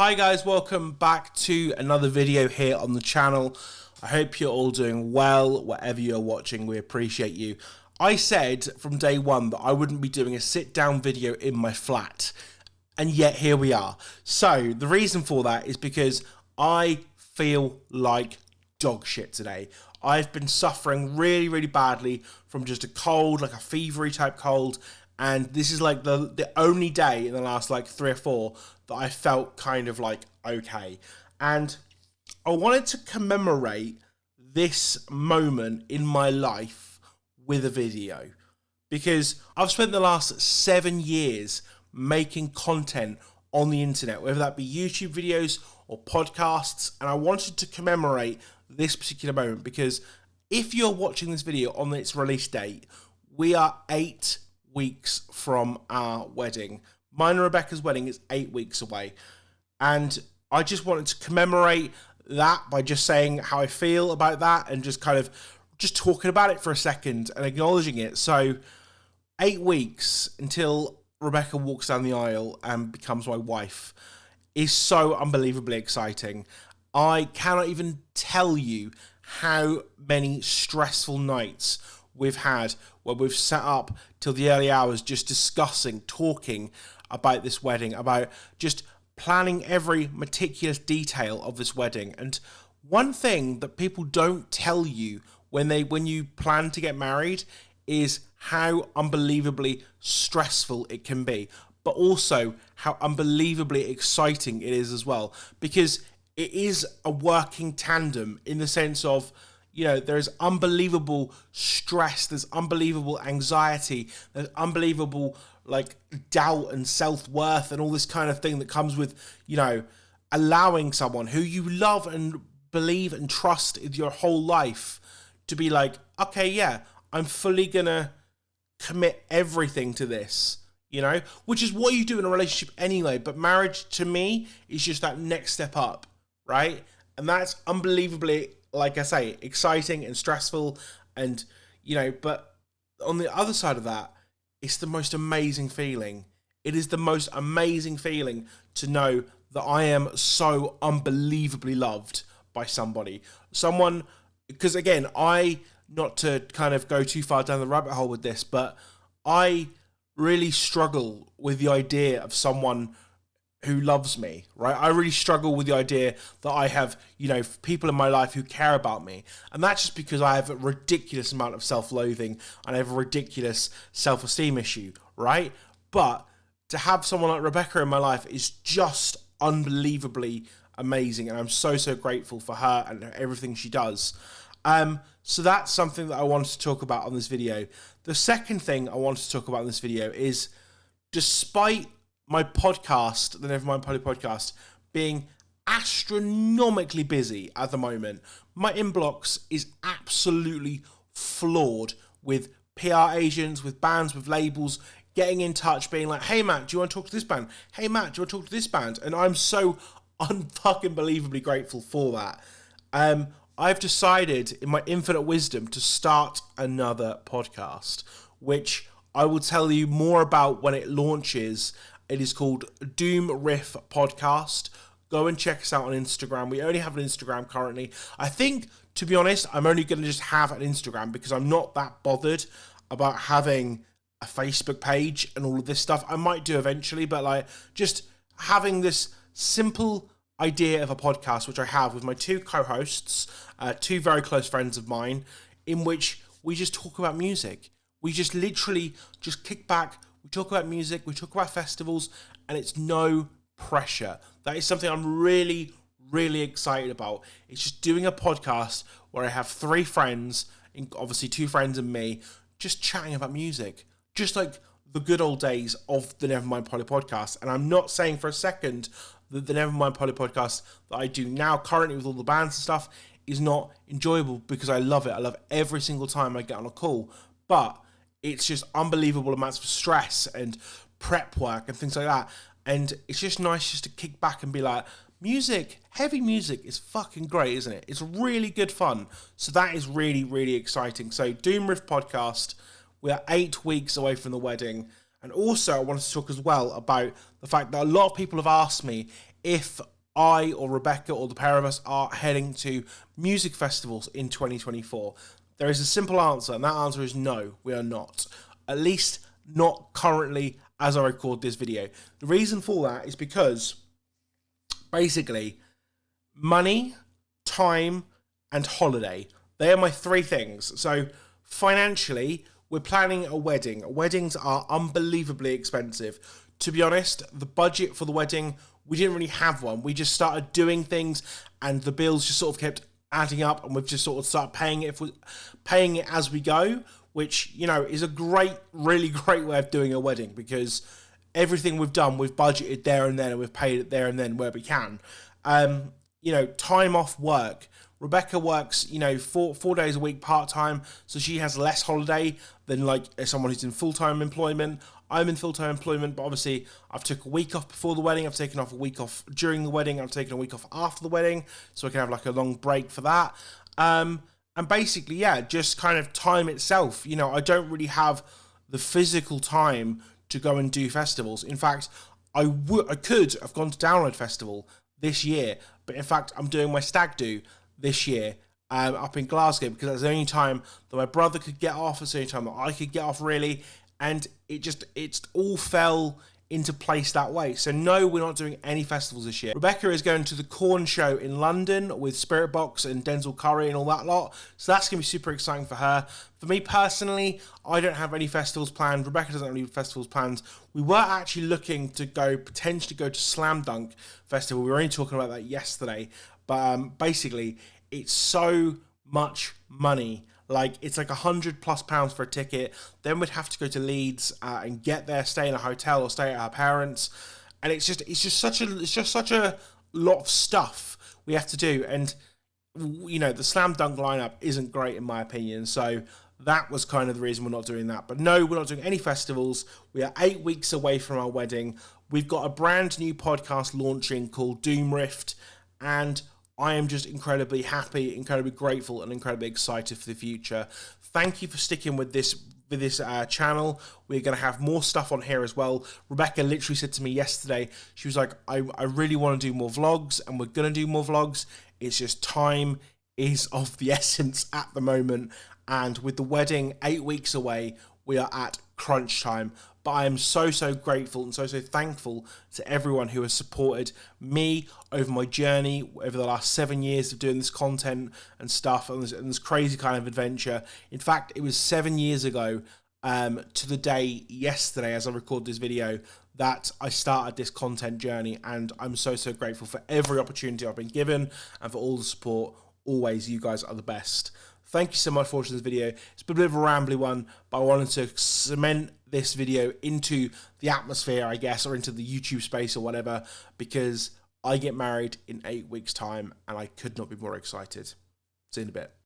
Hi guys, welcome back to another video here on the channel. I hope you're all doing well, wherever you're watching, we appreciate you. I said from day one that I wouldn't be doing a sit down video in my flat, and yet here we are. So the reason for that is because I feel like dog shit today. I've been suffering really badly from just a cold, like a fevery type cold, and this is like the only day in the last like 3 or 4 that I felt kind of like okay. And I wanted to commemorate this moment in my life with a video, because I've spent the last 7 years making content on the internet, whether that be YouTube videos or podcasts, and I wanted to commemorate this particular moment because if you're watching this video on its release date, we are 8 weeks from our wedding. Mine and Rebecca's wedding is 8 weeks away, and I just wanted to commemorate that by just saying how I feel about that and just kind of just talking about it for a second and acknowledging it. So 8 weeks until Rebecca walks down the aisle and becomes my wife is so unbelievably exciting. I cannot even tell you how many stressful nights we've had where we've sat up till the early hours just discussing, talking about this wedding, about just planning every meticulous detail of this wedding. And one thing that people don't tell you when you plan to get married is how unbelievably stressful it can be, but also how unbelievably exciting it is as well, because it is a working tandem in the sense of, you know, there's unbelievable stress, there's unbelievable anxiety, there's unbelievable like doubt and self-worth and all this kind of thing that comes with, you know, allowing someone who you love and believe and trust in your whole life to be like, okay, yeah, I'm fully gonna commit everything to this, you know, which is what you do in a relationship anyway. But marriage to me is just that next step up, right? And that's unbelievably, like I say, exciting and stressful. And, you know, but on the other side of that, it's the most amazing feeling. It is the most amazing feeling to know that I am so unbelievably loved by somebody. Someone, because again, not to kind of go too far down the rabbit hole with this, but I really struggle with the idea of someone who loves me, right? I really struggle with the idea that I have, you know, people in my life who care about me. And that's just because I have a ridiculous amount of self-loathing and I have a ridiculous self-esteem issue, right? But to have someone like Rebecca in my life is just unbelievably amazing. And I'm so grateful for her and everything she does. So that's something that I wanted to talk about on this video. The second thing I wanted to talk about in this video is, despite my podcast, the Nevermind Poly podcast, being astronomically busy at the moment, my inbox is absolutely floored with PR agents, with bands, with labels, getting in touch, being like, hey Matt, do you want to talk to this band? Hey Matt, do you want to talk to this band? And I'm so unfucking believably grateful for that. I've decided in my infinite wisdom to start another podcast, which I will tell you more about when it launches. It is called Doom Riff Podcast. Go and check us out on Instagram. We only have an Instagram currently. I think, to be honest, I'm only going to just have an Instagram because I'm not that bothered about having a Facebook page and all of this stuff. I might do eventually, but like just having this simple idea of a podcast, which I have with my 2 co-hosts, 2 very close friends of mine, in which we just talk about music. We just literally just kick back, we talk about music, we talk about festivals, and it's no pressure. That is something I'm really excited about. It's just doing a podcast where I have 3 friends, obviously 2 friends and me, just chatting about music. Just like the good old days of the Nevermind Poly podcast. And I'm not saying for a second that the Nevermind Poly podcast that I do now currently with all the bands and stuff is not enjoyable, because I love it. I love every single time I get on a call. But it's just unbelievable amounts of stress and prep work and things like that. And it's just nice just to kick back and be like, music, heavy music is fucking great, isn't it? It's really good fun. So that is really exciting. So Doom Riff Podcast, we are 8 weeks away from the wedding. And also I wanted to talk as well about the fact that a lot of people have asked me if I or Rebecca or the pair of us are heading to music festivals in 2024. There is a simple answer, and that answer is no, we are not. At least not currently as I record this video. The reason for that is because basically money, time, and holiday. They are my three things. So financially, we're planning a wedding. Weddings are unbelievably expensive. To be honest, the budget for the wedding, we didn't really have one. We just started doing things and the bills just sort of kept adding up, and we've just sort of started paying it as we go, which, you know, is a really great way of doing a wedding, because everything we've done, we've budgeted there and then, and we've paid it there and then where we can. You know, time off work. Rebecca works, you know, four days a week part-time, so she has less holiday than like someone who's in full-time employment. I'm in full-time employment, but obviously I've took a week off before the wedding, I've taken off a week off during the wedding, I've taken a week off after the wedding, so I can have like a long break for that. And basically, yeah, just kind of time itself. You know, I don't really have the physical time to go and do festivals. In fact, I could have gone to Download Festival this year, but in fact, I'm doing my stag do this year up in Glasgow, because that's the only time that my brother could get off, it's the only time that I could get off, really, and it all fell into place that way. So no, we're not doing any festivals this year. Rebecca is going to the Corn Show in London with Spirit Box and Denzel Curry and all that lot, so that's going to be super exciting for her. For me personally, I don't have any festivals planned. Rebecca doesn't have any festivals planned. We were actually looking to potentially go to Slam Dunk Festival. We were only talking about that yesterday, but basically it's so much money. Like, it's like £100+ for a ticket. Then we'd have to go to Leeds and get there, stay in a hotel or stay at our parents, and it's just such a lot of stuff we have to do. And you know, the Slam Dunk lineup isn't great in my opinion, so that was kind of the reason we're not doing that. But no, we're not doing any festivals. We are 8 weeks away from our wedding. We've got a brand new podcast launching called Doom Rift, and I am just incredibly happy, incredibly grateful, and incredibly excited for the future. Thank you for sticking with this channel. We're going to have more stuff on here as well. Rebecca literally said to me yesterday, she was like, I really want to do more vlogs, and we're going to do more vlogs. It's just time is of the essence at the moment. And with the wedding 8 weeks away, we are at crunch time. But I am so grateful and so thankful to everyone who has supported me over my journey over the last 7 years of doing this content and stuff, and this crazy kind of adventure. In fact, it was 7 years ago to the day yesterday, as I record this video, that I started this content journey, and I'm so grateful for every opportunity I've been given and for all the support. Always, you guys are the best. Thank you so much for watching this video. It's been a bit of a rambly one, but I wanted to cement this video into the atmosphere, I guess, or into the YouTube space or whatever, because I get married in 8 weeks' time, and I could not be more excited. See you in a bit.